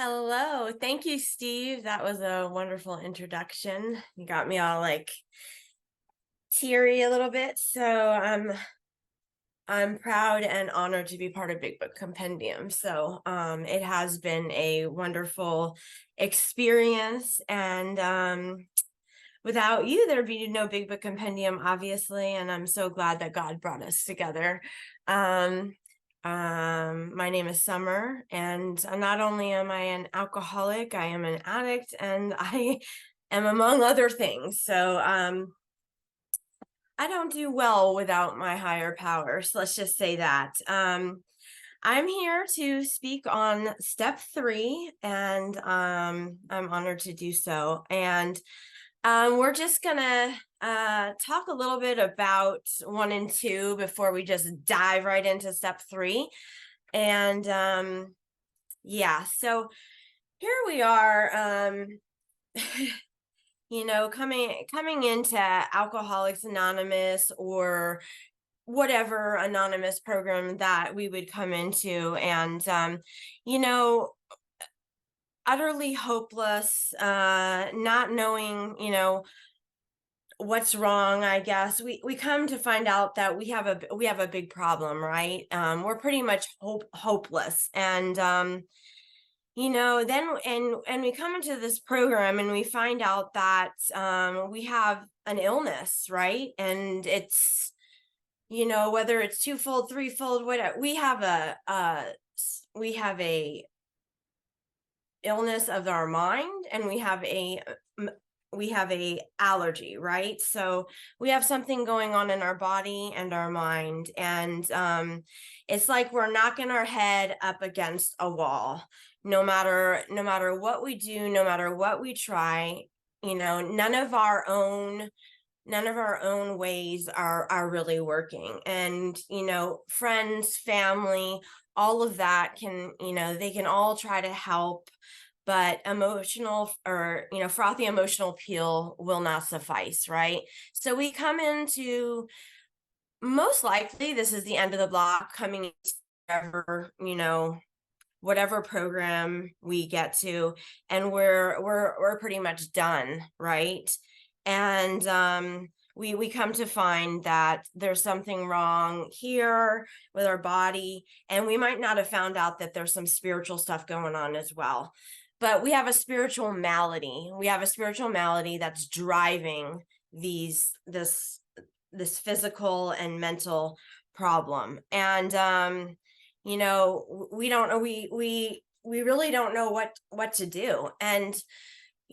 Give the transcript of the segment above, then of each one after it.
Hello. Thank you, Steve. That was a wonderful introduction. You got me all like teary a little bit. I'm proud and honored to be part of Big Book Compendium. It has been a wonderful experience and without you there'd be no Big Book Compendium, obviously, and I'm so glad that God brought us together. Um my name is Summer, and not only am I an alcoholic, I am an addict, and I am among other things. I don't do well without my higher powers. Let's just say that. I'm here to speak on step three, and I'm honored to do so. And we're just gonna talk a little bit about one and two before we just dive right into step three. And yeah, so here we are, coming into Alcoholics Anonymous or whatever anonymous program that we would come into, and you know utterly hopeless, not knowing what's wrong. I guess we come to find out that we have a big problem, right? We're pretty much hopeless, and then and we come into this program and we find out that we have an illness, right? And it's, whether it's twofold, threefold, whatever, we have a illness of our mind, and we have a allergy, right? So we have something going on in our body and our mind, and it's like we're knocking our head up against a wall. No matter what we do, no matter what we try, none of our own ways are really working. And friends, family, all of that can, they can all try to help, but emotional or frothy emotional peel will not suffice, right? So we come into, most likely this is the end of the block, coming into whatever program we get to, and we're pretty much done, right? And we come to find that there's something wrong here with our body, and we might not have found out that there's some spiritual stuff going on as well. But we have a spiritual malady. We have a spiritual malady that's driving this physical and mental problem. And we don't know, we really don't know what to do. And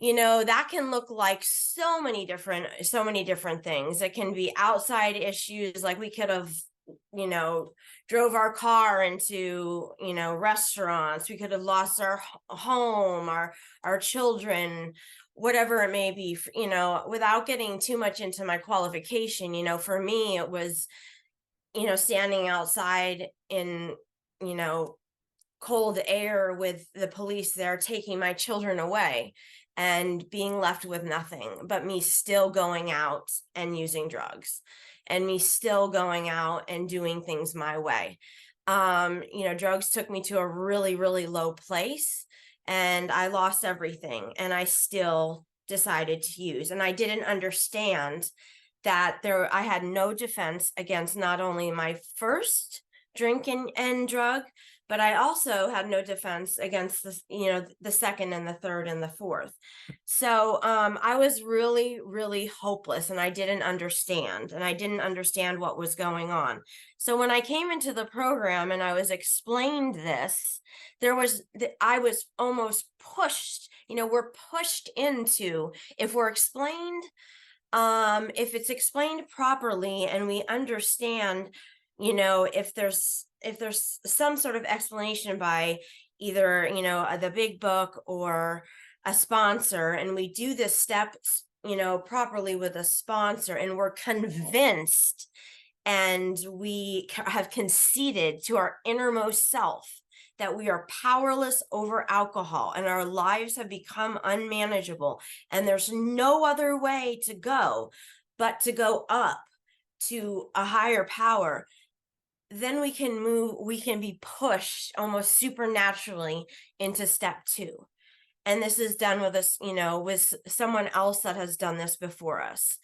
that can look like so many different things. It can be outside issues, like we could have drove our car into restaurants. We could have lost our home, our children, whatever it may be. Without getting too much into my qualification, for me it was standing outside in you know cold air with the police there taking my children away, and being left with nothing but me still going out and using drugs, and me still going out and doing things my way. Drugs took me to a really, really low place, and I lost everything, and I still decided to use. And I didn't understand that I had no defense against not only my first drink and drug, but I also had no defense against the second and the third and the fourth. So I was really, really hopeless, and I didn't understand, what was going on. So when I came into the program and I was explained this, I was almost pushed. We're pushed into, if we're explained, if it's explained properly and we understand, if there's some sort of explanation by either the big book or a sponsor, and we do this step properly with a sponsor, and we're convinced, and we have conceded to our innermost self that we are powerless over alcohol, and our lives have become unmanageable, and there's no other way to go but to go up to a higher power. then we can be pushed almost supernaturally into step two. And this is done with us, with someone else that has done this before us.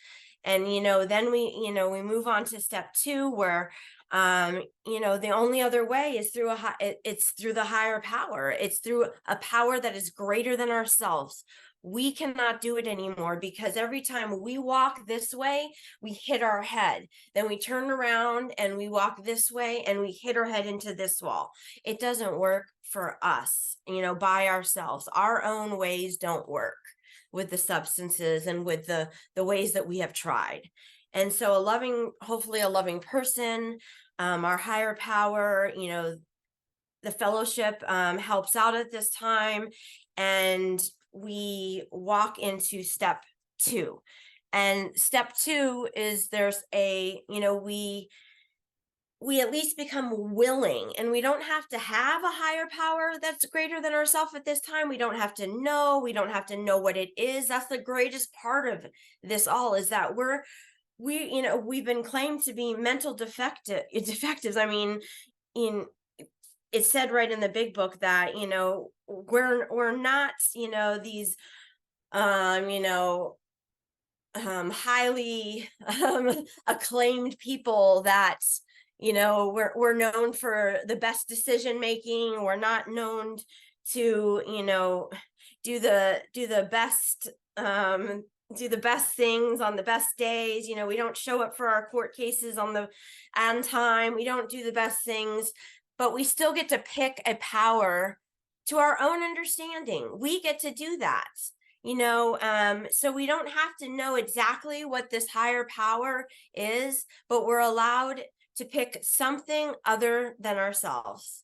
And, then we move on to step two, where, the only other way is through it's through the higher power. It's through a power that is greater than ourselves. We cannot do it anymore, because every time we walk this way, we hit our head. Then we turn around and we walk this way and we hit our head into this wall. It doesn't work for us, by ourselves. Our own ways don't work with the substances and with the ways that we have tried. And so hopefully a loving person, our higher power, the fellowship helps out at this time, and we walk into step two. And step two is we at least become willing, and we don't have to have a higher power that's greater than ourselves at this time. We don't have to know what it is. That's the greatest part of this all, is that we've been claimed to be mental defectives. I mean, it's said right in the big book that, we're not, these highly acclaimed people that, we're known for the best decision making. We're not known to, do the best things on the best days. We don't show up for our court cases on time. We don't do the best things, but we still get to pick a power to our own understanding. We get to do that. So we don't have to know exactly what this higher power is, but we're allowed to pick something other than ourselves.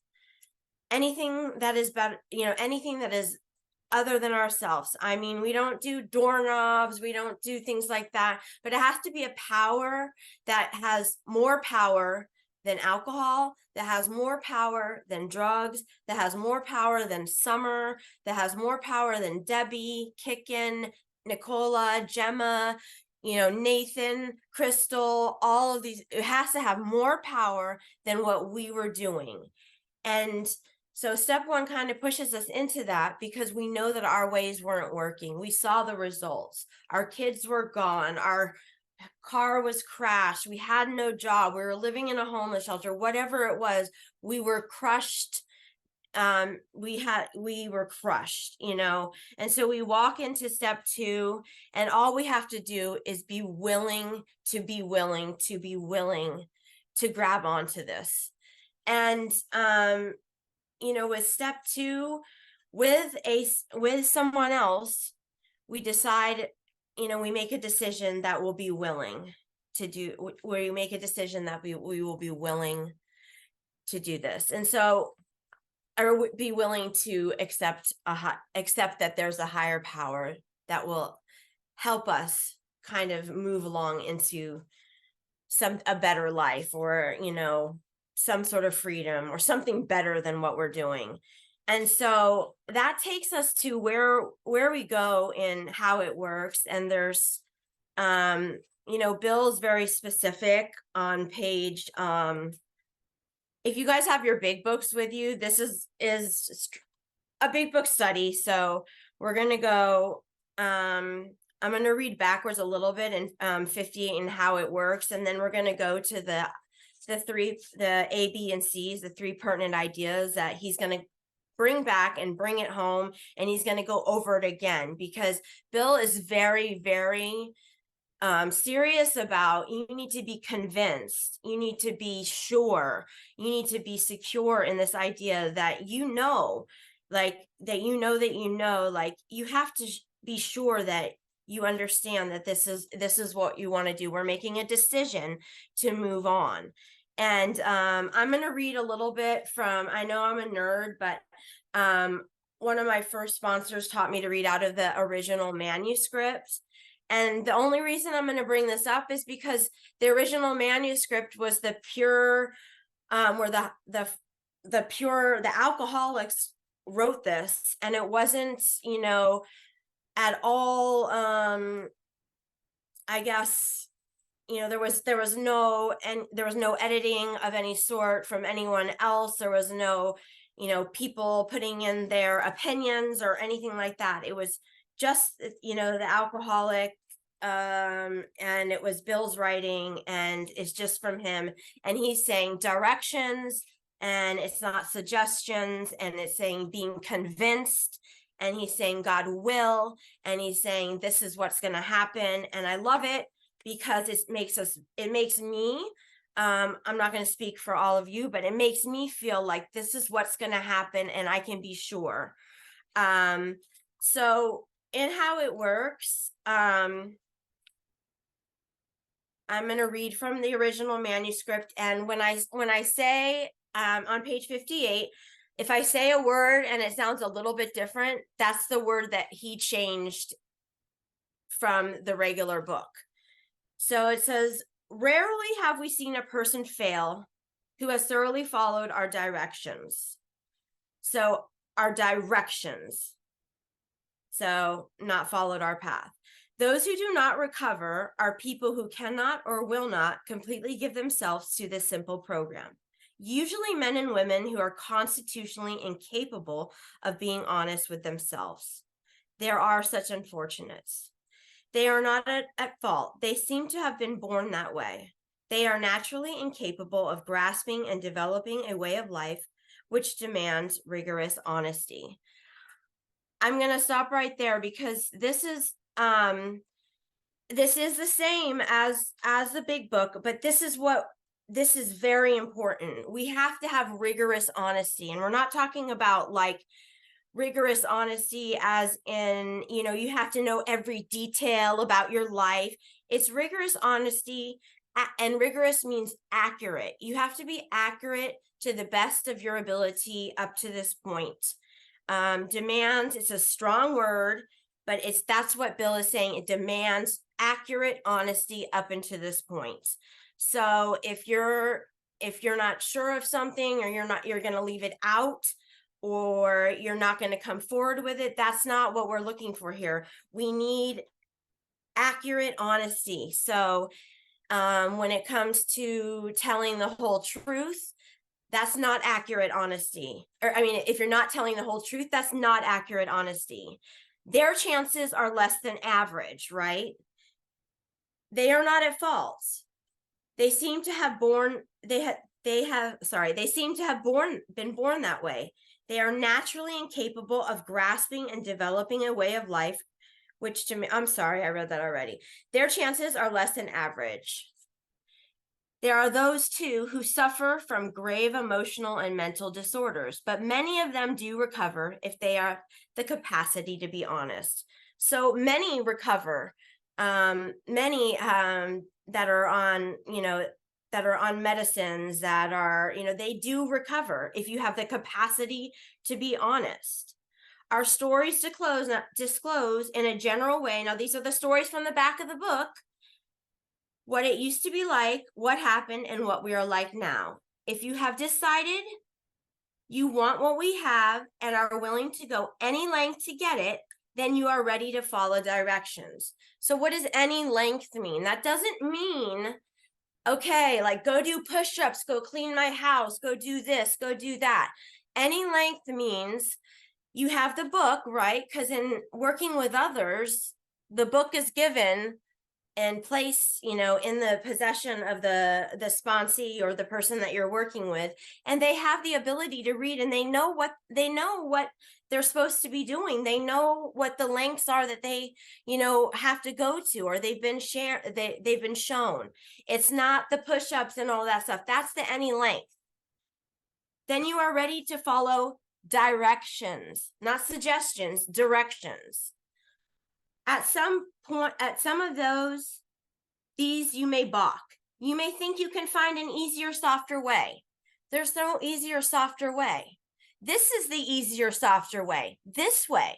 Anything that is better, anything that is other than ourselves. I mean, we don't do doorknobs, we don't do things like that, but it has to be a power that has more power than alcohol, that has more power than drugs, that has more power than Summer, that has more power than Debbie, Kickin, Nicola, Gemma, Nathan, Crystal, all of these. It has to have more power than what we were doing. And so step one kind of pushes us into that, because we know that our ways weren't working. We saw the results. Our kids were gone. Our car was crashed. We had no job. We were living in a homeless shelter. Whatever it was, we were crushed. We were crushed, and so we walk into step two, and all we have to do is be willing to grab onto this. And with step two, with someone else, we decide, we make a decision that we'll be willing to do, where you make a decision that we will be willing to do this. And so, or be willing to accept that there's a higher power that will help us kind of move along into a better life, or some sort of freedom, or something better than what we're doing. And so that takes us to where we go and how it works. And there's Bill's very specific on page if you guys have your big books with you, this is a big book study. So we're going to go, I'm going to read backwards a little bit in 58 and how it works. And then we're going to go to the A, B, and C's, the three pertinent ideas that he's going to bring back and bring it home. And he's going to go over it again, because Bill is very, very serious about, you need to be convinced, you need to be sure, you need to be secure in this idea that like you have to be sure that you understand that this is what you want to do. We're making a decision to move on. And I'm going to read a little bit from, I know I'm a nerd, but one of my first sponsors taught me to read out of the original manuscript. And the only reason I'm going to bring this up is because the original manuscript was the pure, where the alcoholics wrote this, and it wasn't, at all, I guess, there was no editing of any sort from anyone else. There was no, people putting in their opinions or anything like that. It was just, the alcoholic, and it was Bill's writing, and it's just from him, and he's saying directions, and it's not suggestions, and it's saying being convinced, and he's saying God will, and he's saying this is what's going to happen. And I love it because it makes me, I'm not going to speak for all of you, but it makes me feel like this is what's going to happen, and I can be sure. So in how it works, I'm going to read from the original manuscript. And when I say, on page 58, if I say a word and it sounds a little bit different, that's the word that he changed from the regular book. So it says, rarely have we seen a person fail who has thoroughly followed our directions. So our directions. So not followed our path. Those who do not recover are people who cannot or will not completely give themselves to this simple program. Usually men and women who are constitutionally incapable of being honest with themselves. There are such unfortunates. They are not at fault. They seem to have been born that way. They are naturally incapable of grasping and developing a way of life which demands rigorous honesty. I'm going to stop right there because this is the same as the big book, but this is very important. We have to have rigorous honesty, and we're not talking about like rigorous honesty as in, you have to know every detail about your life. It's rigorous honesty, and rigorous means accurate. You have to be accurate to the best of your ability up to this point. Demands, it's a strong word, but that's what Bill is saying. It demands accurate honesty up until this point. So if you're not sure of something, or you're going to leave it out, or you're not going to come forward with it, that's not what we're looking for here. We need accurate honesty. So when it comes to telling the whole truth, that's not accurate honesty. Or, if you're not telling the whole truth, that's not accurate honesty. Their chances are less than average, right? They are not at fault. They seem to have been born that way. They are naturally incapable of grasping and developing a way of life, which to me, I'm sorry, I read that already. Their chances are less than average. There are those too who suffer from grave emotional and mental disorders, but many of them do recover if they have the capacity to be honest. So many recover, many that are on medicines, that are, they do recover if you have the capacity to be honest. Our stories disclose in a general way. Now, these are the stories from the back of the book. What it used to be like, what happened, and what we are like now. If you have decided you want what we have and are willing to go any length to get it, then you are ready to follow directions. So what does any length mean? That doesn't mean, okay, like go do push-ups, go clean my house, go do this, go do that. Any length means you have the book, right? Because in working with others, the book is given and place, in the possession of the sponsee or the person that you're working with, and they have the ability to read, and they know what they're supposed to be doing. They know what the lengths are that they, have to go to, or they've been shown. It's not the push-ups and all that stuff. That's the any length. Then you are ready to follow directions, not suggestions, directions. At some point, at some of these you may balk. You may think you can find an easier, softer way. There's no easier, softer way. This is the easier, softer way. This way.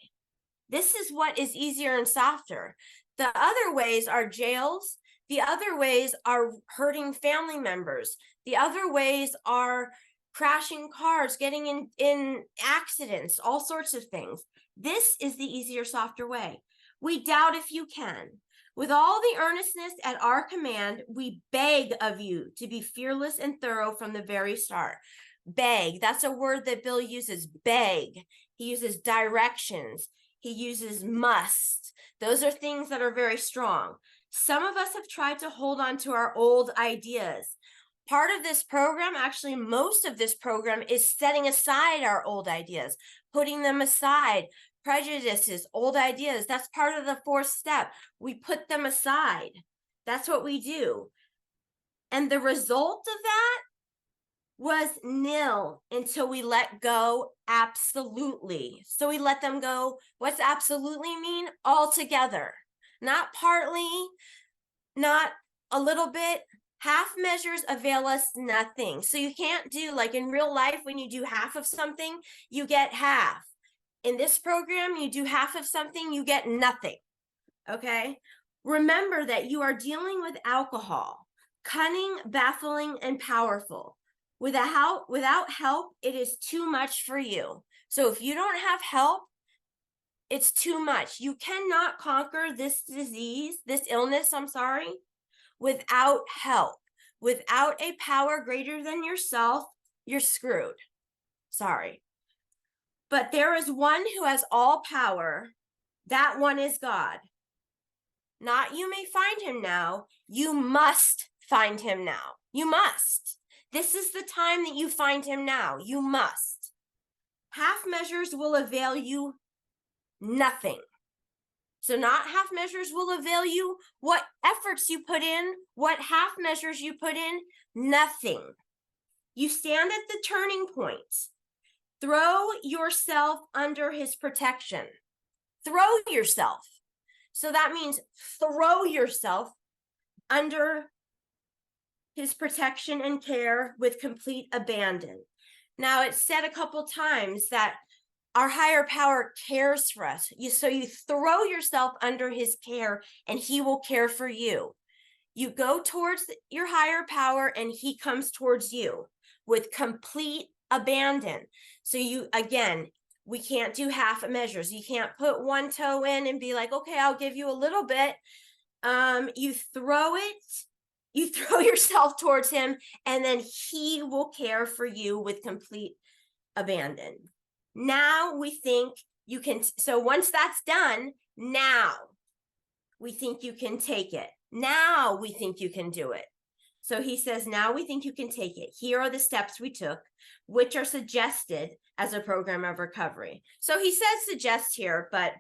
This is what is easier and softer. The other ways are jails. The other ways are hurting family members. The other ways are crashing cars, getting in accidents, all sorts of things. This is the easier, softer way. We doubt if you can. With all the earnestness at our command, we beg of you to be fearless and thorough from the very start. Beg, that's a word that Bill uses, beg. He uses directions. He uses must. Those are things that are very strong. Some of us have tried to hold on to our old ideas. Part of this program, actually most of this program, is setting aside our old ideas, putting them aside. Prejudices, old ideas, that's part of the fourth step. We put them aside. That's what we do. And the result of that was nil until we let go absolutely. So we let them go. What's absolutely mean? Altogether, not partly, not a little bit. Half measures avail us nothing. So you can't do, like in real life, when you do half of something, you get half. In this program, you do half of something, you get nothing. Okay? Remember that you are dealing with alcohol, cunning, baffling, and powerful. Without help, it is too much for you. So if you don't have help, it's too much. You cannot conquer this disease, this illness, without help. Without a power greater than yourself, you're screwed. Sorry. But there is one who has all power. That one is God. Not you may find him now. You must find him now. You must. This is the time that you find him now. You must. Half measures will avail you nothing. So not half measures will avail you. What efforts you put in, what half measures you put in, nothing. You stand at the turning point. Throw yourself under his protection. Throw yourself. So that means throw yourself under his protection and care with complete abandon. Now, it's said a couple times that our higher power cares for us. So you throw yourself under his care and he will care for you. You go towards your higher power and he comes towards you with complete abandon. So you, again, we can't do half measures. You can't put one toe in and be like, okay, I'll give you a little bit. You throw yourself towards him, and then he will care for you with complete abandon. Now we think you can, so once that's done, now we think you can take it. Now we think you can do it. So he says, now we think you can take it. Here are the steps we took, which are suggested as a program of recovery. So he says suggest here, but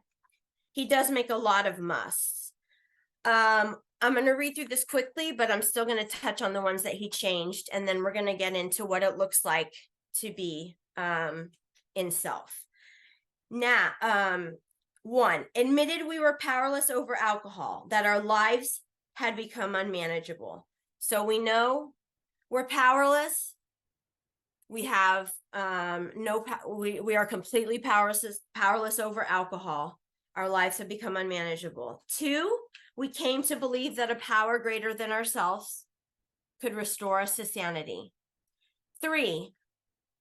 he does make a lot of musts. I'm going to read through this quickly, but I'm still going to touch on the ones that he changed. And then we're going to get into what it looks like to be in self. Now, 1, admitted we were powerless over alcohol, that our lives had become unmanageable. So we know we're powerless. We have we are completely powerless over alcohol. Our lives have become unmanageable. 2, we came to believe that a power greater than ourselves could restore us to sanity. 3,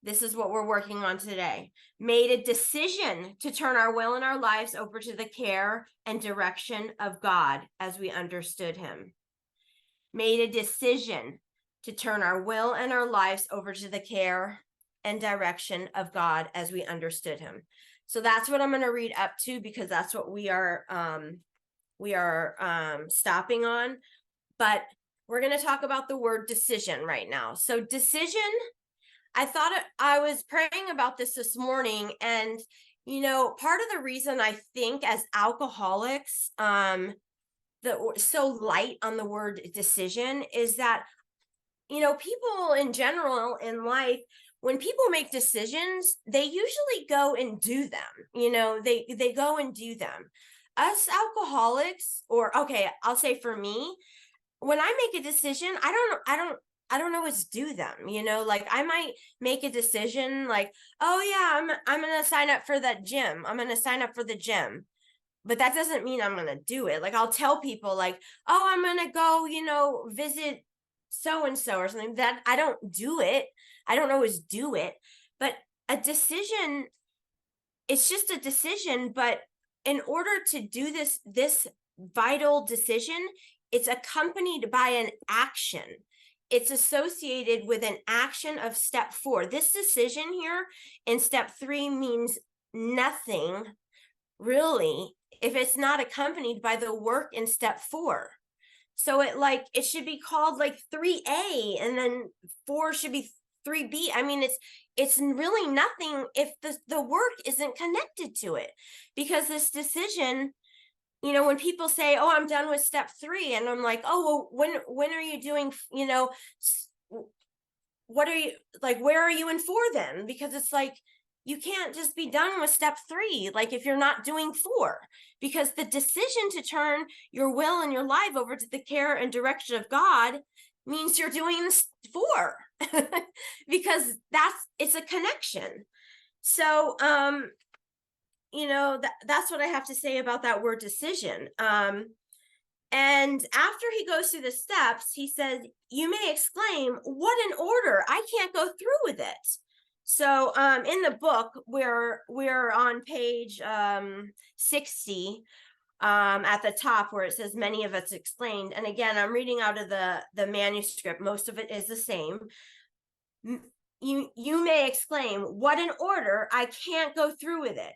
this is what we're working on today, made a decision to turn our will and our lives over to the care and direction of God as we understood him. Made a decision to turn our will and our lives over to the care and direction of God as we understood him. So that's what I'm going to read up to, because that's what we are stopping on. But we're going to talk about the word decision right now. So decision, I was praying about this morning, and part of the reason I think as alcoholics so light on the word decision is that people in general in life, when people make decisions, they usually go and do them. They go and do them. Us alcoholics, or okay, I'll say for me, when I make a decision, I don't always do them. Like I might make a decision like, oh yeah, I'm gonna sign up for that gym. I'm gonna sign up for the gym. But that doesn't mean I'm gonna do it. Like I'll tell people like, oh, I'm gonna go, visit so-and-so or something. That I don't do it. I don't always do it. But a decision, it's just a decision. But in order to do this vital decision, it's accompanied by an action. It's associated with an action of step 4. This decision here in step 3 means nothing really if it's not accompanied by the work in step 4. So it should be called like 3A, and then 4 should be 3B. I mean, it's really nothing if the work isn't connected to it, because this decision, when people say, oh, I'm done with step 3, and I'm like, oh, well, when are you doing, what are you, like, where are you in 4 then? Because it's like, you can't just be done with step 3, like, if you're not doing 4, because the decision to turn your will and your life over to the care and direction of God means you're doing 4, because it's a connection. So, that's what I have to say about that word decision. And after he goes through the steps, he says, you may exclaim, what an order, I can't go through with it. So in the book, we're on page 60 at the top, where it says many of us explained. And again, I'm reading out of the manuscript. Most of it is the same. You may exclaim, what an order, I can't go through with it.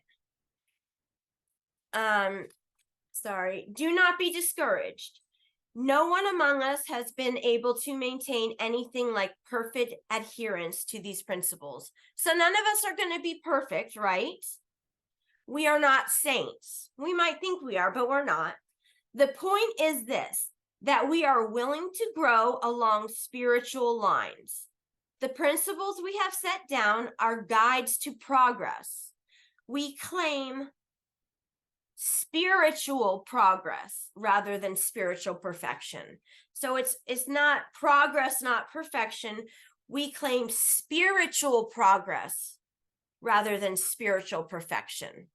Sorry, do not be discouraged. No one among us has been able to maintain anything like perfect adherence to these principles. So none of us are going to be perfect, right? We are not saints. We might think we are, but we're not. The point is this, that we are willing to grow along spiritual lines. The principles we have set down are guides to progress. We claim spiritual progress rather than spiritual perfection. So it's not progress, not perfection. We claim spiritual progress rather than spiritual perfection.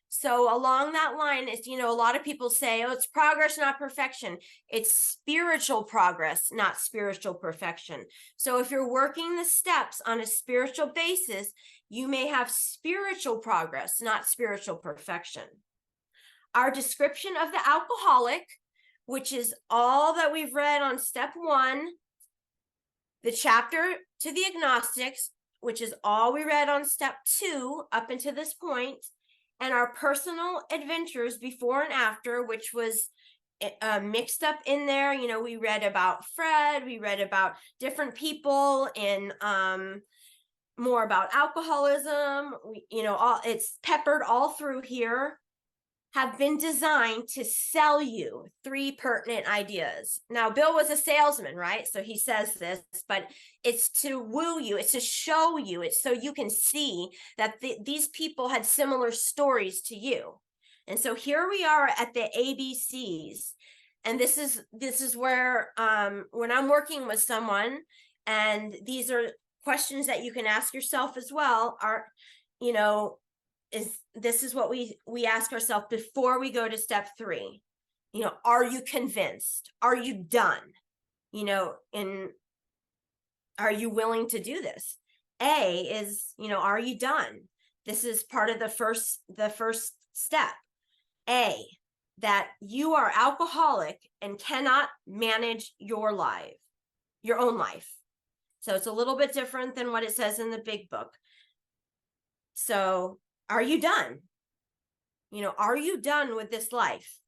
So along that line is, a lot of people say, oh, it's progress, not perfection. It's spiritual progress, not spiritual perfection. So if you're working the steps on a spiritual basis, you may have spiritual progress, not spiritual perfection. Our description of the alcoholic, which is all that we've read on step 1, the chapter to the agnostics, which is all we read on step 2 up until this point, and our personal adventures before and after, which was mixed up in there. We read about Fred, we read about different people, and more about alcoholism. It's peppered all through here, have been designed to sell you 3 pertinent ideas. Now, Bill was a salesman, right? So he says this, but it's to woo you, it's to show you, it's so you can see that these people had similar stories to you. And so here we are at the ABCs. And this is where, when I'm working with someone, and these are questions that you can ask yourself as well, this is what we ask ourselves before we go to step 3. Are you convinced? Are you done? And are you willing to do this? A is, are you done? This is part of the first step. A, that you are alcoholic and cannot manage your own life. So it's a little bit different than what it says in the big book. So are you done? Are you done with this life?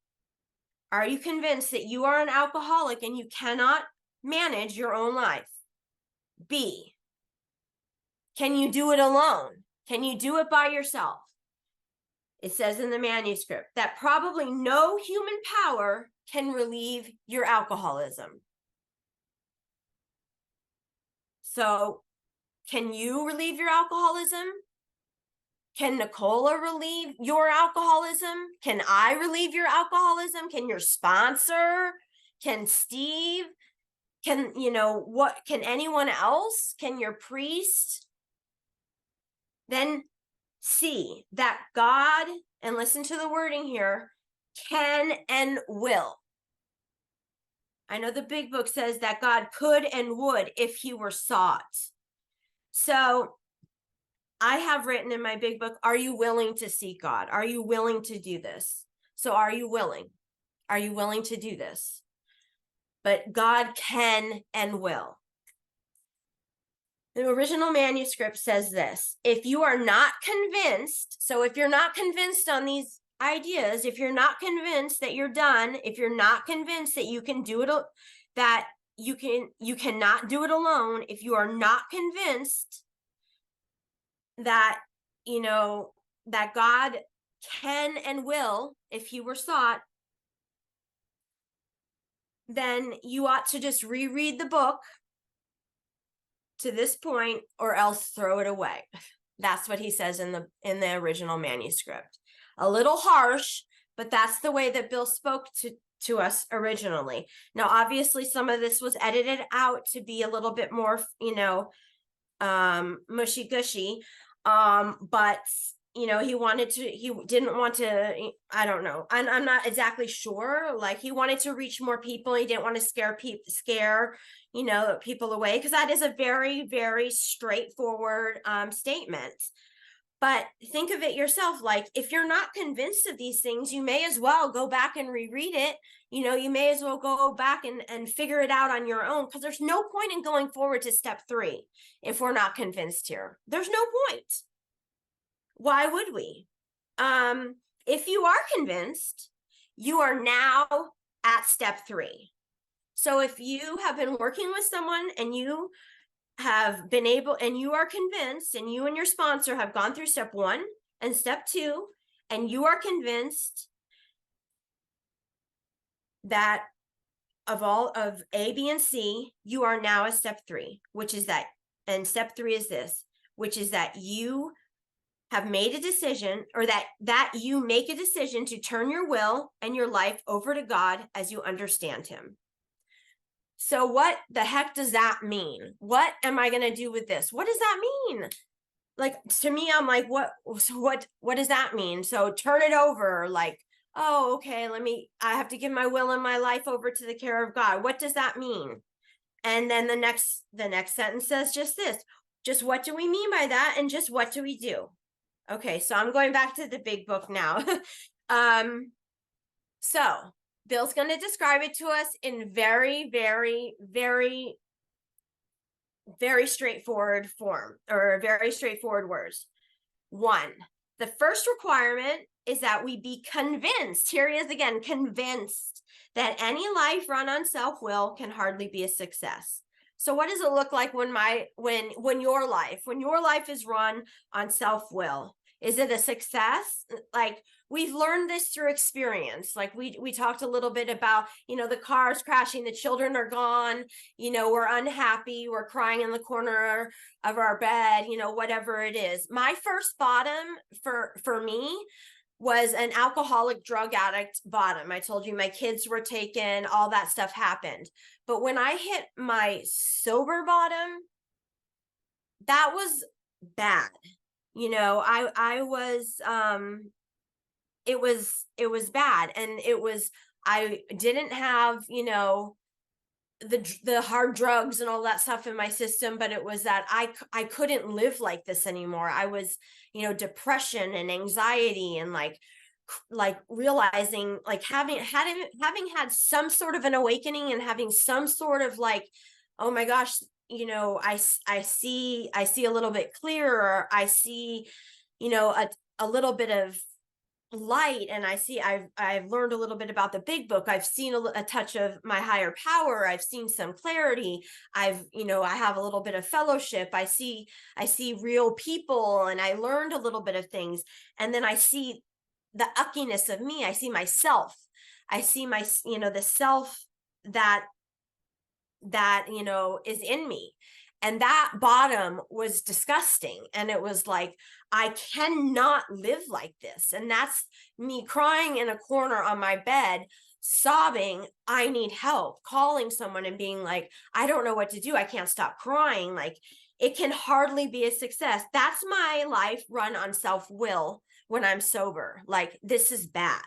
Are you convinced that you are an alcoholic and you cannot manage your own life? B, can you do it alone? Can you do it by yourself? It says in the manuscript that probably no human power can relieve your alcoholism. So, can you relieve your alcoholism? Can Nicola relieve your alcoholism? Can I relieve your alcoholism? Can your sponsor? Can Steve? Can anyone else? Can your priest? Then see that God, and listen to the wording here, can and will. I know the big book says that God could and would if he were sought. So I have written in my big book, are you willing to seek God? Are you willing to do this? So are you willing? Are you willing to do this? But God can and will. The original manuscript says this: if you are not convinced, so if you're not convinced on these ideas, if you're not convinced that you're done, if you're not convinced that you can do it, that you cannot do it alone, if you are not convinced that, that God can and will, if he were sought, then you ought to just reread the book to this point, or else throw it away. That's what he says in the original manuscript. A little harsh, but that's the way that Bill spoke to us originally. Now, obviously, some of this was edited out to be a little bit more, mushy gushy. But he didn't want to, I don't know. I'm not exactly sure. Like, he wanted to reach more people. He didn't want to scare people away, because that is a very, very straightforward statement. But think of it yourself. Like, if you're not convinced of these things, you may as well go back and reread it. You may as well go back and figure it out on your own, because there's no point in going forward to step 3 if we're not convinced here. There's no point. Why would we? If you are convinced, you are now at step 3. So if you have been working with someone and you have been able, and you are convinced, and you and your sponsor have gone through step 1 and step 2, and you are convinced that of all of A, B, and C, you are now at step 3, which is that, and step 3 is this, which is that you have made a decision, or that you make a decision to turn your will and your life over to God as you understand him. So what the heck does that mean? What am I going to do with this? What does that mean? Like, to me, I'm like, what does that mean? So turn it over, like, oh, okay, I have to give my will and my life over to the care of God. What does that mean? And then the next sentence says just this: just what do we mean by that? And just what do we do? Okay, so I'm going back to the big book now. So Bill's going to describe it to us in very, very, very, very straightforward form, or very straightforward words. 1, the first requirement is that we be convinced. Here he is again, convinced that any life run on self-will can hardly be a success. So what does it look like when your life is run on self-will? Is it a success? Like, we've learned this through experience. Like, we talked a little bit about, the cars crashing, the children are gone, we're unhappy, we're crying in the corner of our bed, whatever it is. My first bottom for me was an alcoholic drug addict bottom. I told you my kids were taken, all that stuff happened. But when I hit my sober bottom, that was bad. I was, it was bad. And I didn't have, the hard drugs and all that stuff in my system, but it was that I couldn't live like this anymore. I was, depression and anxiety, and like realizing, like having had some sort of an awakening, and having some sort of like, oh my gosh, I see a little bit clearer. I see, a little bit of light, and I've learned a little bit about the big book. I've seen a touch of my higher power. I've seen some clarity. I have a little bit of fellowship. I see real people, and I learned a little bit of things. And then I see the uckiness of me. I see myself. I see my, the self that is in me. And that bottom was disgusting. And it was like, I cannot live like this. And that's me crying in a corner on my bed, sobbing, I need help, calling someone and being like, I don't know what to do. I can't stop crying. Like, it can hardly be a success. That's my life run on self-will when I'm sober. Like, this is bad.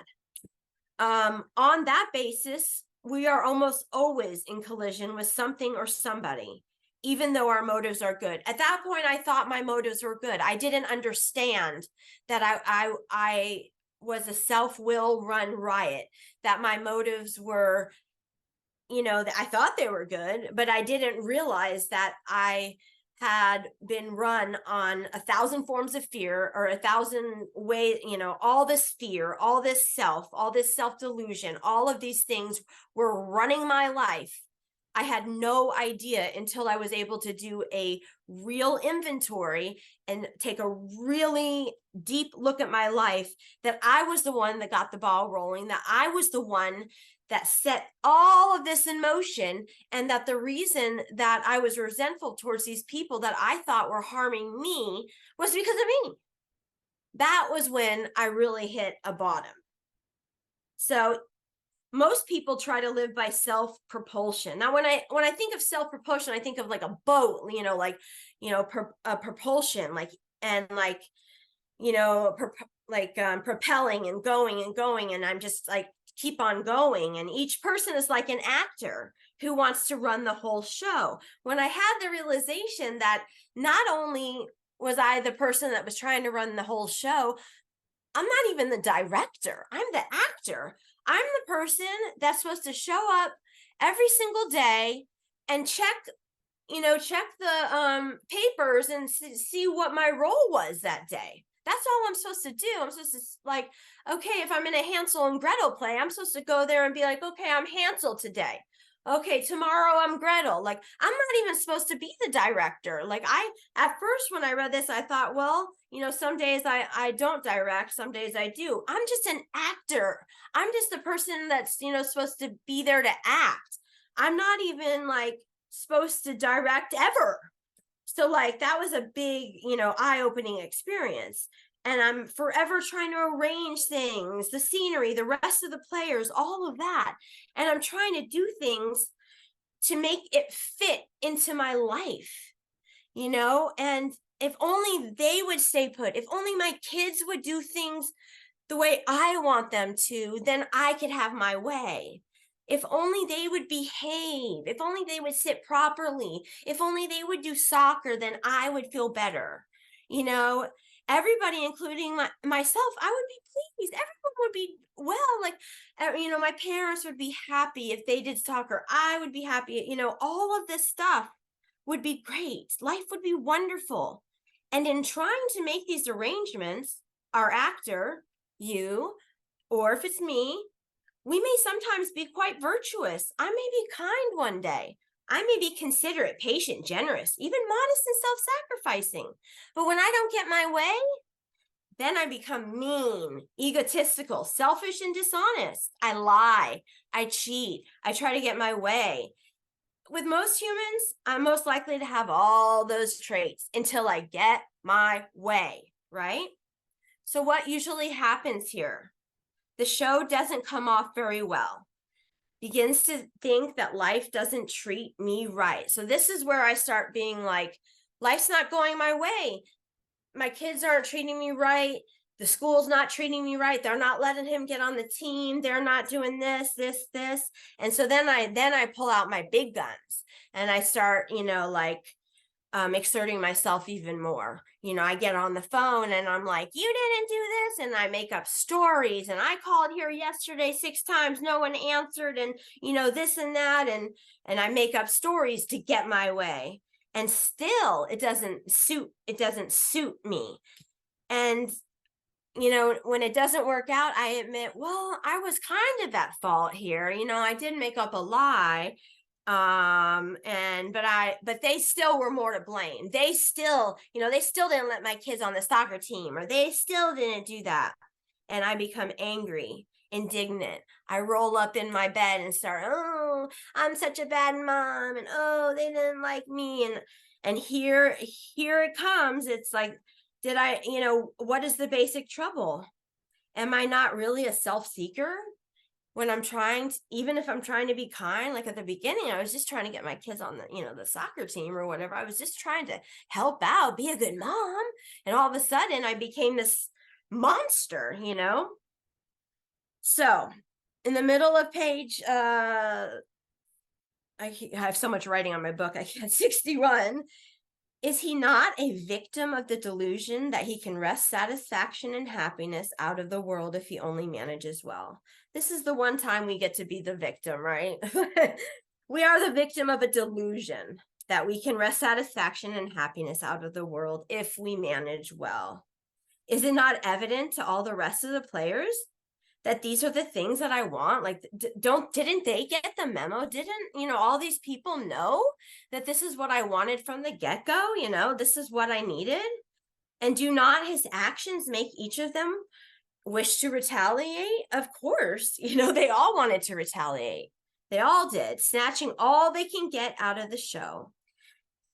On that basis, we are almost always in collision with something or somebody, even though our motives are good. At that point, I thought my motives were good. I didn't understand that was a self-will run riot, that my motives were, that I thought they were good, but I didn't realize that I had been run on 1,000 forms of fear, or 1,000 ways, all this fear, all this self delusion, all of these things were running my life. I had no idea until I was able to do a real inventory and take a really deep look at my life, that I was the one that got the ball rolling, that I was the one that set all of this in motion, and that the reason that I was resentful towards these people that I thought were harming me was because of me. That was when I really hit a bottom. So most people try to live by self-propulsion. Now, when I think of self-propulsion, I think of like a boat, propulsion, like, and like, propelling and going, and I'm just like, keep on going. And each person is like an actor who wants to run the whole show. When I had the realization that not only was I the person that was trying to run the whole show, I'm not even the director, I'm the actor. I'm the person that's supposed to show up every single day and check the papers and see what my role was that day. That's all I'm supposed to do. I'm supposed to, like, okay, if I'm in a Hansel and Gretel play, I'm supposed to go there and be like, okay, I'm Hansel today. Okay, tomorrow I'm Gretel. Like, I'm not even supposed to be the director. Like, at first when I read this, I thought, well, some days I don't direct, some days I do. I'm just an actor. I'm just the person that's, supposed to be there to act. I'm not even like supposed to direct ever. So like, that was a big, eye-opening experience. And I'm forever trying to arrange things, the scenery, the rest of the players, all of that. And I'm trying to do things to make it fit into my life, and if only they would stay put, if only my kids would do things the way I want them to, then I could have my way. If only they would behave, if only they would sit properly, if only they would do soccer, then I would feel better. Everybody, including myself, I would be pleased. Everyone would be well. Like, my parents would be happy if they did soccer. I would be happy. All of this stuff would be great. Life would be wonderful. And in trying to make these arrangements, our actor, you, or if it's me, we may sometimes be quite virtuous. I may be kind one day. I may be considerate, patient, generous, even modest and self-sacrificing. But when I don't get my way, then I become mean, egotistical, selfish, and dishonest. I lie, I cheat, I try to get my way. With most humans, I'm most likely to have all those traits until I get my way, right? So what usually happens here? The show doesn't come off very well. Begins to think that life doesn't treat me right. So this is where I start being like, life's not going my way. My kids aren't treating me right. The school's not treating me right. They're not letting him get on the team. They're not doing this. And so then I pull out my big guns and I start, exerting myself even more. I get on the phone and I'm like, you didn't do this. And I make up stories, and I called here yesterday 6 times, no one answered, and this and that. And I make up stories to get my way. And still it doesn't suit me. And when it doesn't work out, I admit, well, I was kind of at fault here. I did make up a lie. But they still were more to blame. They still didn't let my kids on the soccer team, or they still didn't do that. And I become angry, indignant. I roll up in my bed and start, oh, I'm such a bad mom, and oh, they didn't like me. And here it comes. It's like, what is the basic trouble? Am I not really a self-seeker? When I'm even if I'm trying to be kind, like at the beginning, I was just trying to get my kids on the soccer team or whatever. I was just trying to help out, be a good mom. And all of a sudden I became this monster, So in the middle of page, I have so much writing on my book, I can't, 61. Is he not a victim of the delusion that he can wrest satisfaction and happiness out of the world if he only manages well? This is the one time we get to be the victim, right? We are the victim of a delusion that we can wrest satisfaction and happiness out of the world if we manage well. Is it not evident to all the rest of the players that these are the things that I want? Like, didn't they get the memo? Didn't, all these people know that this is what I wanted from the get-go? This is what I needed. And do not his actions make each of them wish to retaliate? Of course, they all wanted to retaliate. They all did, snatching all they can get out of the show.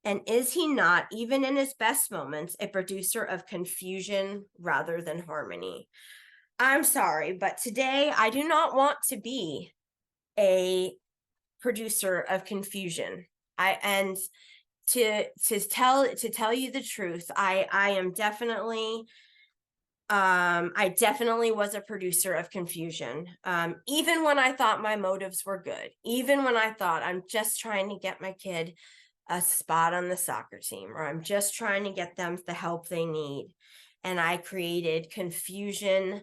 And is he not, even in his best moments, a producer of confusion rather than harmony? I'm sorry, but today I do not want to be a producer of confusion. To tell you the truth, I am definitely I definitely was a producer of confusion. Even when I thought my motives were good, even when I thought I'm just trying to get my kid a spot on the soccer team, or I'm just trying to get them the help they need. And I created confusion,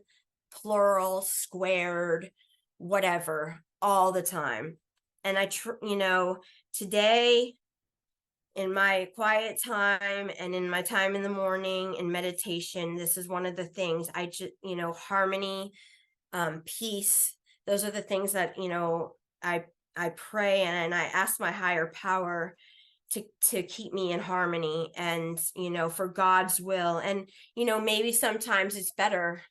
plural, squared, whatever, all the time. And today in my quiet time and in my time in the morning in meditation, this is one of the things I just, harmony, peace. Those are the things that, I pray and I ask my higher power to keep me in harmony and, for God's will. And, maybe sometimes it's better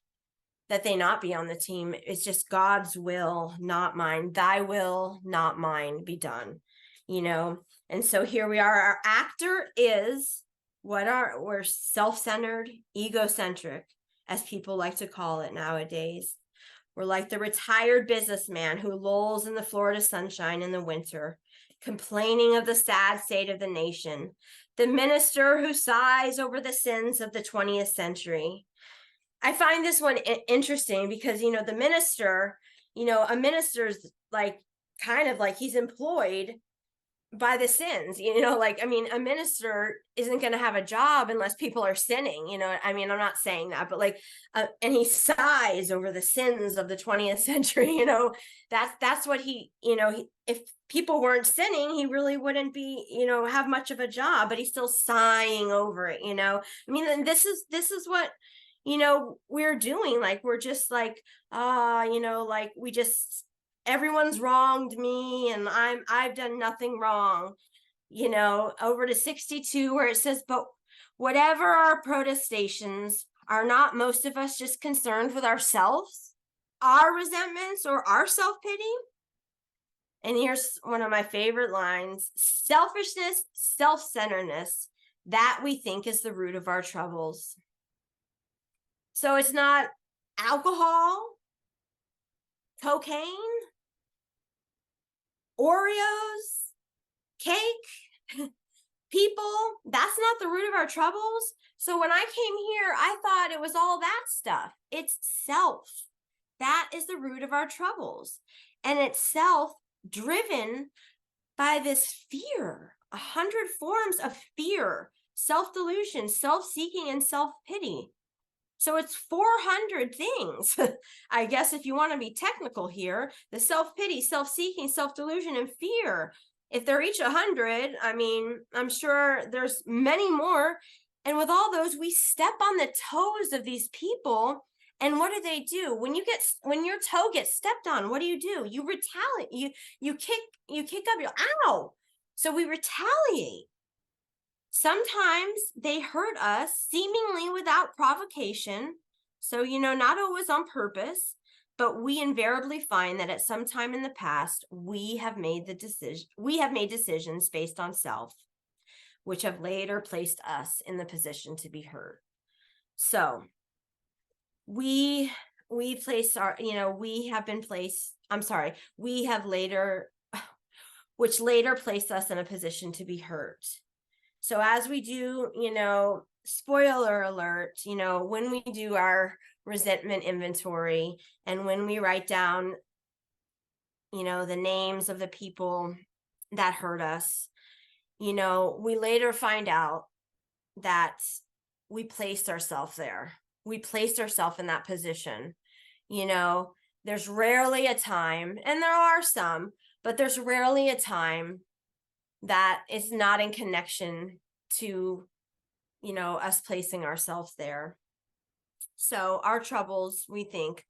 that they not be on the team. It's just God's will, not mine. Thy will, not mine, be done, And so here we are. Our actor is we're self-centered, egocentric, as people like to call it nowadays. We're like the retired businessman who lolls in the Florida sunshine in the winter, complaining of the sad state of the nation, the minister who sighs over the sins of the 20th century. I find this one interesting because, the minister, a minister's like kind of like he's employed by the sins, a minister isn't going to have a job unless people are sinning, I'm not saying that, but and he sighs over the sins of the 20th century, that's what if people weren't sinning, he really wouldn't be, have much of a job, but he's still sighing over it, and this is what, we're doing. Like, we're just like, we just, everyone's wronged me and I've done nothing wrong, over to 62 where it says, but whatever our protestations, are not most of us just concerned with ourselves, our resentments, or our self-pity? And here's one of my favorite lines: selfishness, self-centeredness, that we think is the root of our troubles. So it's not alcohol, cocaine, Oreos, cake, people. That's not the root of our troubles. So when I came here, I thought it was all that stuff. It's self. That is the root of our troubles. And it's self driven by this fear, 100 forms of fear, self-delusion, self-seeking, and self-pity. So it's 400 things. I guess if you want to be technical here, the self-pity, self-seeking, self-delusion, and fear. If they're each 100, I'm sure there's many more. And with all those, we step on the toes of these people. And what do? When your toe gets stepped on, what do? You retaliate. You kick up your ow. So we retaliate. Sometimes they hurt us seemingly without provocation. So, not always on purpose, but we invariably find that at some time in the past, we have made decisions based on self, which have later placed us in the position to be hurt. So we place our, we have been placed, we have later, which later placed us in a position to be hurt. So as we do, spoiler alert, when we do our resentment inventory and when we write down, the names of the people that hurt us, we later find out that we placed ourselves there. We placed ourselves in that position. You know, there's rarely a time, and there are some, but there's rarely a time that is not in connection to, you know, us placing ourselves there. So our troubles, we think,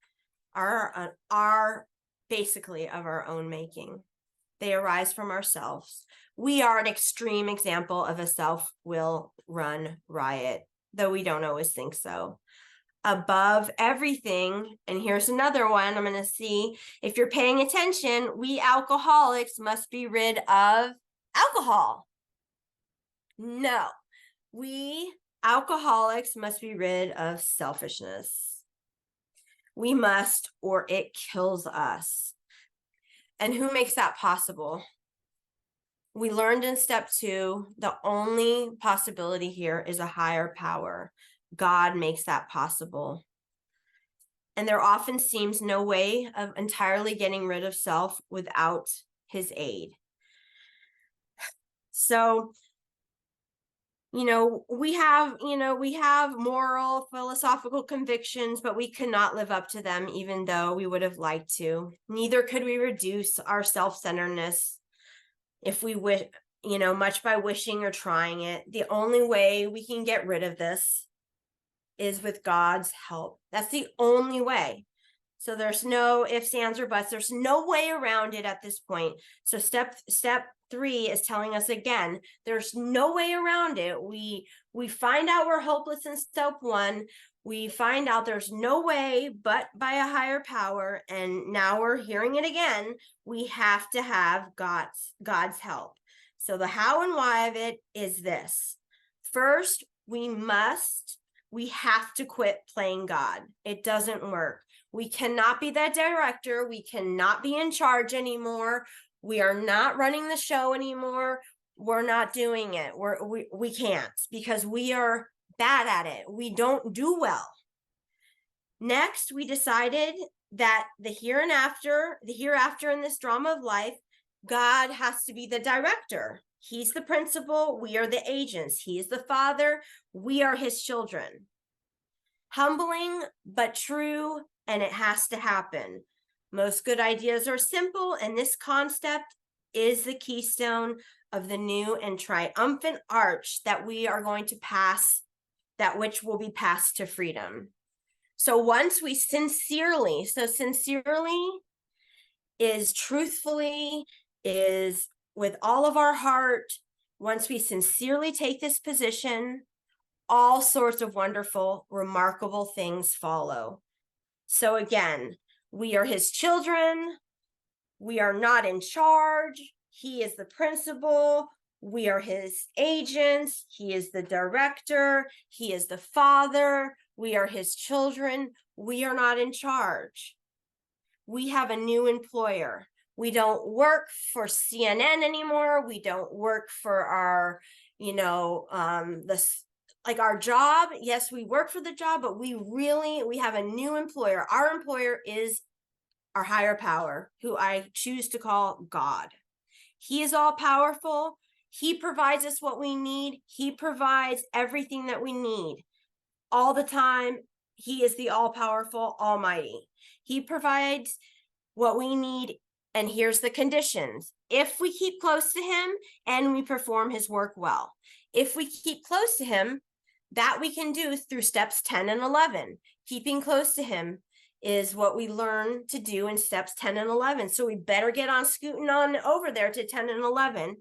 are basically of our own making. They arise from ourselves. We are an extreme example of a self-will run riot, though we don't always think so. Above everything, and here's another one I'm going to see if you're paying attention, we alcoholics must be rid of alcohol. No, we alcoholics must be rid of selfishness. We must, or it kills us. And who makes that possible? We learned in step 2, the only possibility here is a higher power. God makes that possible. And there often seems no way of entirely getting rid of self without his aid. So, we have moral, philosophical convictions, but we could not live up to them, even though we would have liked to. Neither could we reduce our self-centeredness if we wish, much by wishing or trying it. The only way we can get rid of this is with God's help. That's the only way. So there's no ifs, ands, or buts. There's no way around it at this point. So step 3 is telling us again, there's no way around it. We find out we're hopeless in step 1. We find out there's no way but by a higher power. And now we're hearing it again. We have to have God's help. So the how and why of it is this. First, we have to quit playing God. It doesn't work. We cannot be that director. We cannot be in charge anymore. We are not running the show anymore. We're not doing it. We can't, because we are bad at it. We don't do well. Next, we decided that the hereafter in this drama of life, God has to be the director. He's the principal. We are the agents. He is the father. We are his children. Humbling, but true, and it has to happen. Most good ideas are simple, and this concept is the keystone of the new and triumphant arch that we are going to pass, that which will be passed to freedom. So once we sincerely is truthfully, is with all of our heart, once we sincerely take this position, all sorts of wonderful, remarkable things follow. So again, we are his children. We are not in charge. He is the principal. We are his agents. He is the director. He is the father. We are his children. We are not in charge. We have a new employer. We don't work for CNN anymore. We don't work for our, our job. Yes, we work for the job, but we have a new employer. Our employer is our higher power, who I choose to call God. He is all powerful. He provides us what we need. He provides everything that we need all the time. He is the all-powerful Almighty. He provides what we need. And here's the conditions. If we keep close to him and we perform his work well, if we keep close to him, that we can do through steps 10 and 11. Keeping close to him is what we learn to do in steps 10 and 11. So we better get on scooting on over there to 10 and 11.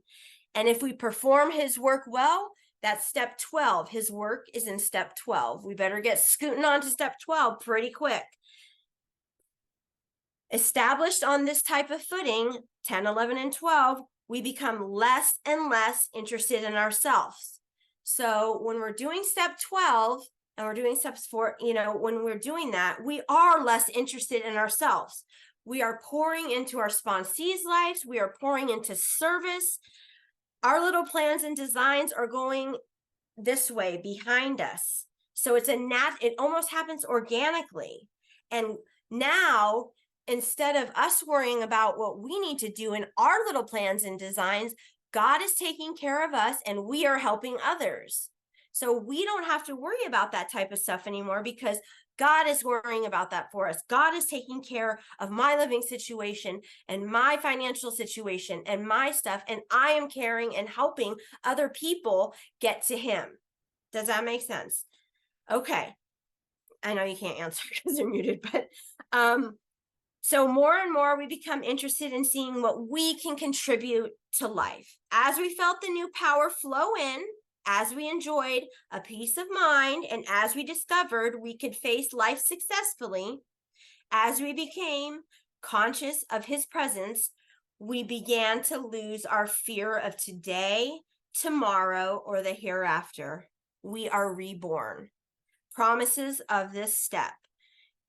And if we perform his work well, that's step 12. His work is in step 12. We better get scooting on to step 12 pretty quick. Established on this type of footing, 10, 11, and 12, we become less and less interested in ourselves. So when we're doing step 12 and we're doing steps 4, when we're doing that, we are less interested in ourselves. We are pouring into our sponsees' lives. We are pouring into service. Our little plans and designs are going this way behind us. So it almost happens organically. And now, instead of us worrying about what we need to do in our little plans and designs, God is taking care of us and we are helping others. So we don't have to worry about that type of stuff anymore because God is worrying about that for us. God is taking care of my living situation and my financial situation and my stuff. And I am caring and helping other people get to Him. Does that make sense? Okay. I know you can't answer because you're muted, but so more and more we become interested in seeing what we can contribute to life. As we felt the new power flow in, as we enjoyed a peace of mind, and as we discovered we could face life successfully, as we became conscious of His presence, we began to lose our fear of today, tomorrow, or the hereafter. We are reborn. Promises of this step.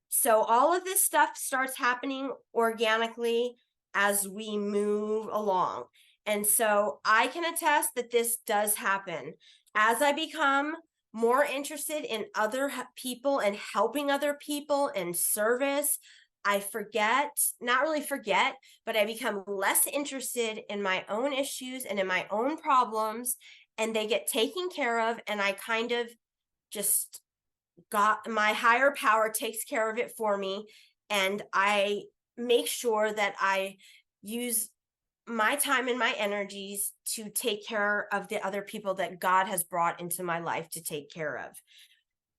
So all of this stuff starts happening organically as we move along. And so I can attest that this does happen. As I become more interested in other people and helping other people and service, I forget, not really forget, but I become less interested in my own issues and in my own problems, and they get taken care of, and I kind of just my higher power takes care of it for me, and I make sure that I use my time and my energies to take care of the other people that God has brought into my life to take care of.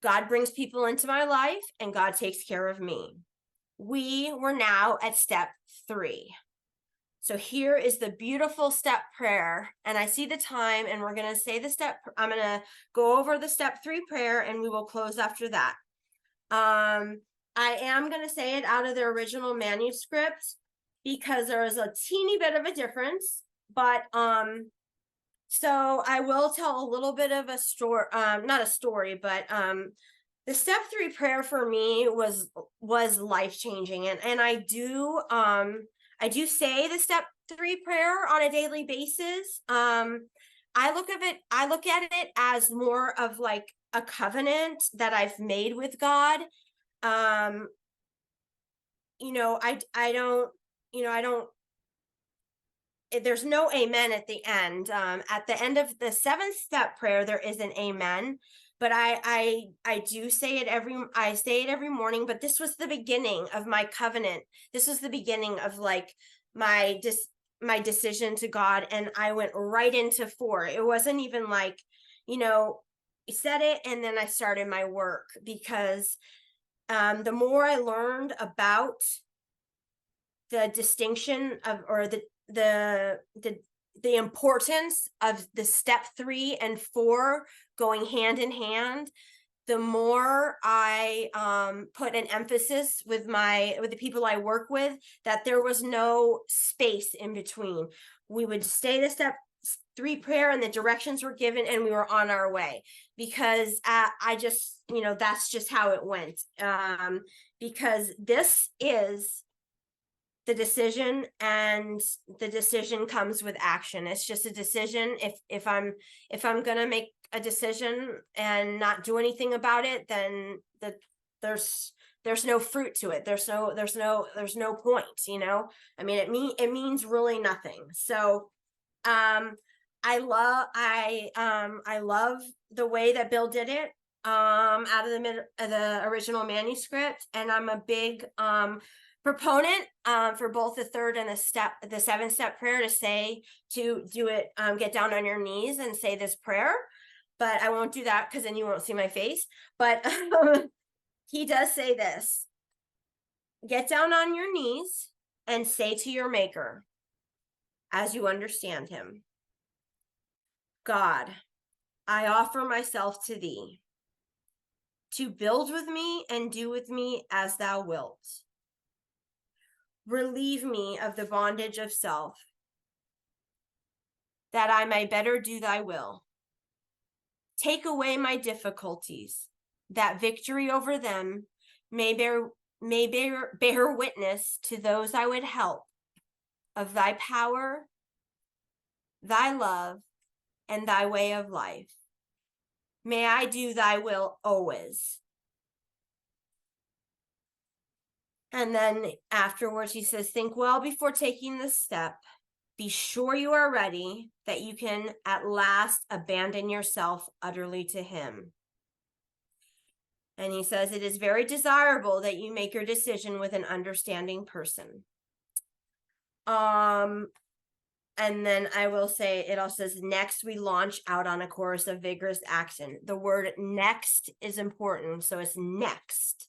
God brings people into my life and God takes care of me. We were now at step 3. So here is the beautiful step prayer. And I see the time, and we're going to say the step. I'm going to go over the step 3 prayer and we will close after that. I am going to say it out of the original manuscript because there is a teeny bit of a difference, but so I will tell a little bit of a story, not a story, but the step 3 prayer for me was life-changing, and I do say the step 3 prayer on a daily basis. I look at it as more of like a covenant that I've made with God. There's no amen at the end. At the end of the 7th step prayer, there is an amen, but I do say it every morning, but this was the beginning of my covenant. This was the beginning of like my decision to God, and I went right into 4. It wasn't even like, said it and then I started my work, because the more I learned about the distinction of, or the importance of the step 3 and 4 going hand in hand, the more I put an emphasis with the people I work with, that there was no space in between. We would stay the step 3 prayer and the directions were given and we were on our way, because I just, that's just how it went. Because this is the decision, and the decision comes with action. It's just a decision. If I'm gonna make a decision and not do anything about it, then there's no fruit to it. There's no point, I mean, it means really nothing. So I love the way that Bill did it out of the original manuscript, and I'm a big proponent for both the 3rd and the 7th step prayer to do it, get down on your knees and say this prayer, but I won't do that because then you won't see my face. But he does say this: get down on your knees and say to your maker, as you understand him, God, I offer myself to thee, to build with me and do with me as thou wilt. Relieve me of the bondage of self, that I may better do thy will. Take away my difficulties, that victory over them may bear witness to those I would help of thy power, thy love, and thy way of life. May I do thy will always. And then afterwards he says, think well before taking this step. Be sure you are ready, that you can at last abandon yourself utterly to him. And he says, it is very desirable that you make your decision with an understanding person. And then I will say, it also says, next we launch out on a course of vigorous action. The word next is important, so it's next.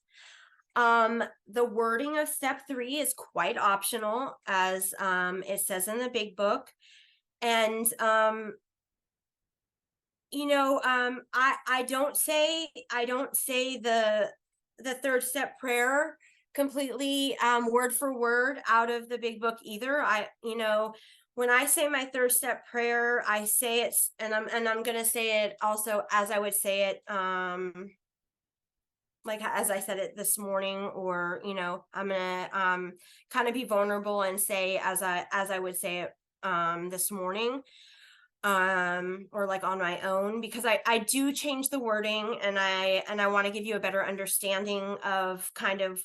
The wording of step 3 is quite optional, as it says in the big book. And I don't say the third step prayer completely word for word out of the big book either. When I say my third step prayer, I say it, and I'm gonna say it also as I would say it, like as I said it this morning, or I'm gonna kind of be vulnerable and say as I would say it this morning, or like on my own, because I do change the wording, and I want to give you a better understanding of kind of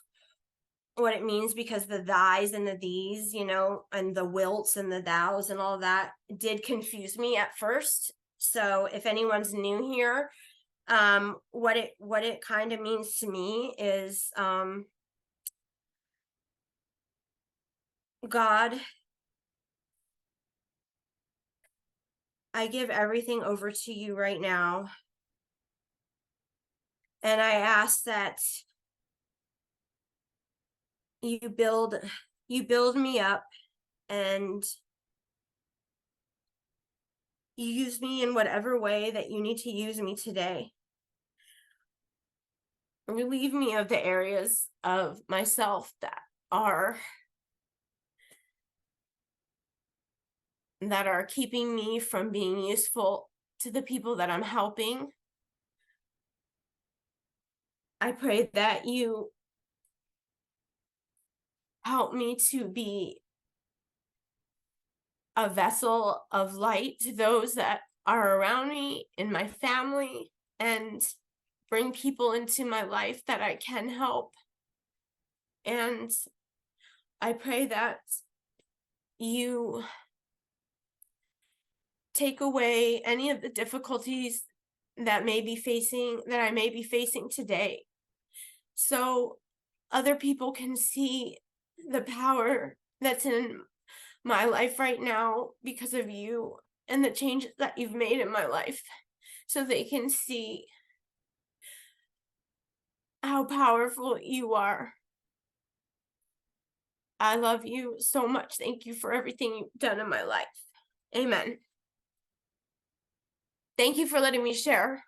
what it means, because the thys and the these, and the wilts and the thous and all that did confuse me at first. So if anyone's new here, what it kind of means to me is, God, I give everything over to you right now, and I ask that you build me up, and you use me in whatever way that you need to use me today. Relieve me of the areas of myself that are keeping me from being useful to the people that I'm helping. I pray that you help me to be a vessel of light to those that are around me in my family, and bring people into my life that I can help. And I pray that you take away any of the difficulties that I may be facing today, so other people can see the power that's in my life right now because of you, and the changes that you've made in my life, so they can see how powerful you are. I love you so much. Thank you for everything you've done in my life. Amen. Thank you for letting me share.